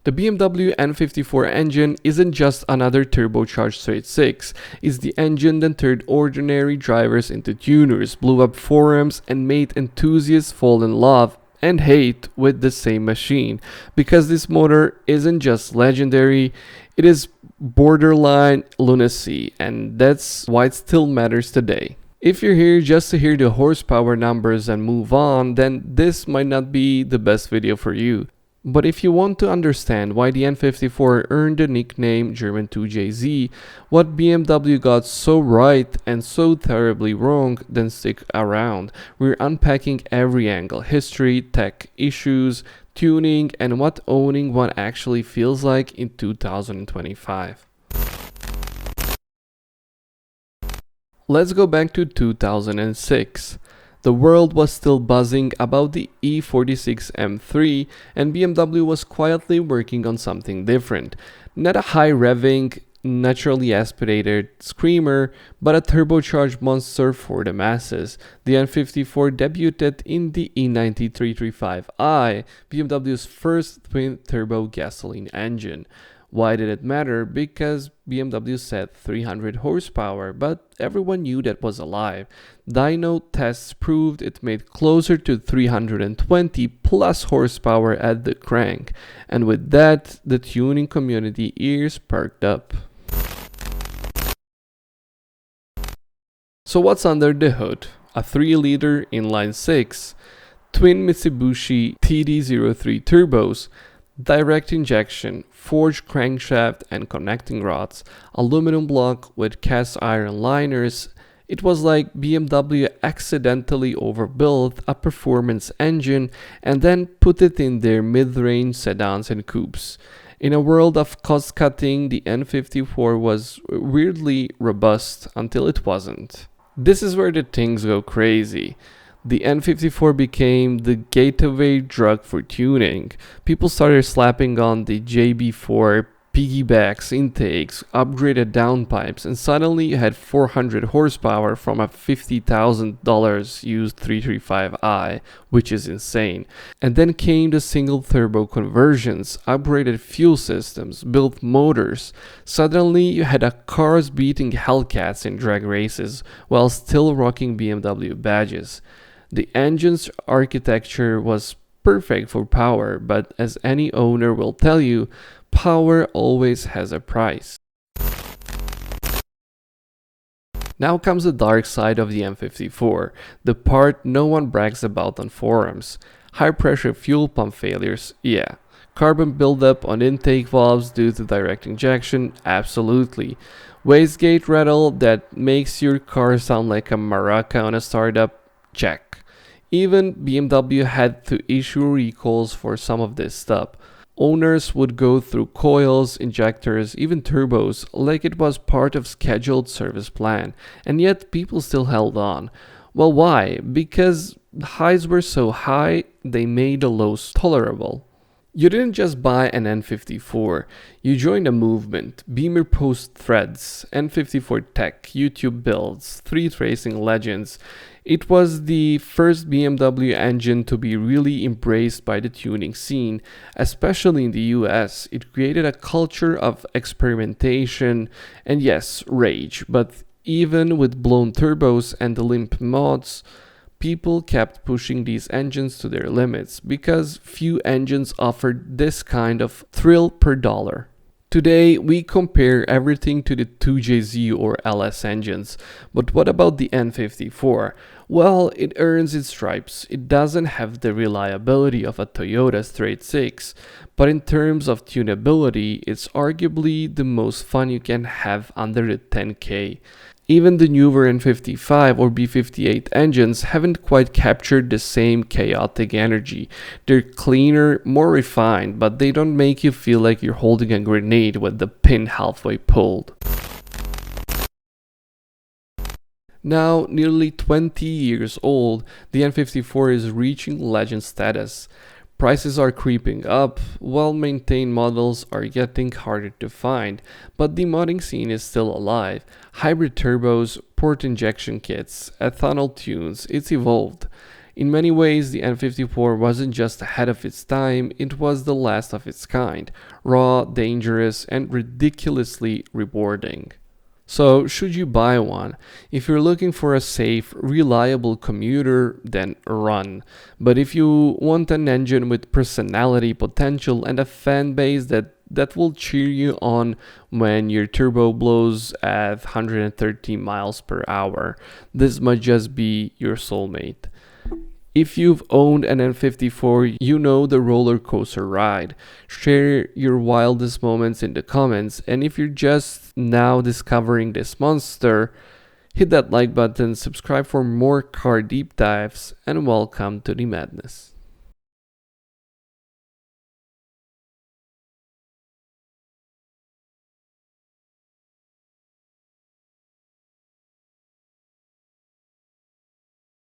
The BMW N54 engine isn't just another turbocharged straight six, it's the engine that turned ordinary drivers into tuners, blew up forums, and made enthusiasts fall in love and hate with the same machine. Because this motor isn't just legendary, it is borderline lunacy, and that's why it still matters today. If you're here just to hear the horsepower numbers and move on, then this might not be the best video for you. But if you want to understand why the N54 earned the nickname German 2JZ, what BMW got so right and so terribly wrong, then stick around. We're unpacking every angle: history, tech, issues, tuning, and what owning one actually feels like in 2025. Let's go back to 2006. The world was still buzzing about the E46 M3, and BMW was quietly working on something different. Not a high revving, naturally aspirated screamer, but a turbocharged monster for the masses. The N54 debuted in the E9335i, BMW's first twin-turbo gasoline engine. Why did it matter? Because BMW said 300 horsepower, but everyone knew that was a lie. Dyno tests proved it made closer to 320 plus horsepower at the crank, and with that, the tuning community ears perked up. So what's under the hood? A 3-liter inline-6, twin Mitsubishi TD03 turbos, direct injection, forged crankshaft and connecting rods, aluminum block with cast iron liners. It was like BMW accidentally overbuilt a performance engine and then put it in their mid-range sedans and coupes. In a world of cost cutting, the N54 was weirdly robust until it wasn't. This is where the things go crazy. The N54 became the gateway drug for tuning. People started slapping on the JB4 piggybacks, intakes, upgraded downpipes, and suddenly you had 400 horsepower from a $50,000 used 335i, which is insane. And then came the single turbo conversions, upgraded fuel systems, built motors. Suddenly you had a cars beating Hellcats in drag races while still rocking BMW badges. The engine's architecture was perfect for power, but as any owner will tell you, power always has a price. Now comes the dark side of the N54, the part no one brags about on forums. High pressure fuel pump failures, yeah. Carbon buildup on intake valves due to direct injection, absolutely. Wastegate rattle that makes your car sound like a maraca on a startup, check. Even BMW had to issue recalls for some of this stuff. Owners would go through coils, injectors, even turbos, like it was part of scheduled service plan, and yet people still held on. Well, why? Because the highs were so high, they made the lows tolerable. You didn't just buy an N54, you joined a movement. Beamer post threads, N54 tech, YouTube builds, street racing legends. It was the first BMW engine to be really embraced by the tuning scene, especially in the US. It created a culture of experimentation and yes, rage, but even with blown turbos and the limp mods, people kept pushing these engines to their limits because few engines offered this kind of thrill per dollar. Today, we compare everything to the 2JZ or LS engines, but what about the N54? Well, it earns its stripes. It doesn't have the reliability of a Toyota straight six, but in terms of tunability, it's arguably the most fun you can have under the 10K. Even the newer N55 or B58 engines haven't quite captured the same chaotic energy. They're cleaner, more refined, but they don't make you feel like you're holding a grenade with the pin halfway pulled. Now, nearly 20 years old, the N54 is reaching legend status. Prices are creeping up, well-maintained models are getting harder to find, but the modding scene is still alive. Hybrid turbos, port injection kits, ethanol tunes, it's evolved. In many ways, the N54 wasn't just ahead of its time, it was the last of its kind, raw, dangerous, and ridiculously rewarding. So, should you buy one? If you're looking for a safe, reliable commuter, then run. But if you want an engine with personality, potential, and a fan base that will cheer you on when your turbo blows at 130 miles per hour, this might just be your soulmate. If you've owned an N54, you know the roller coaster ride. Share your wildest moments in the comments, and if you're just now discovering this monster, hit that like button, subscribe for more car deep dives, and welcome to the madness.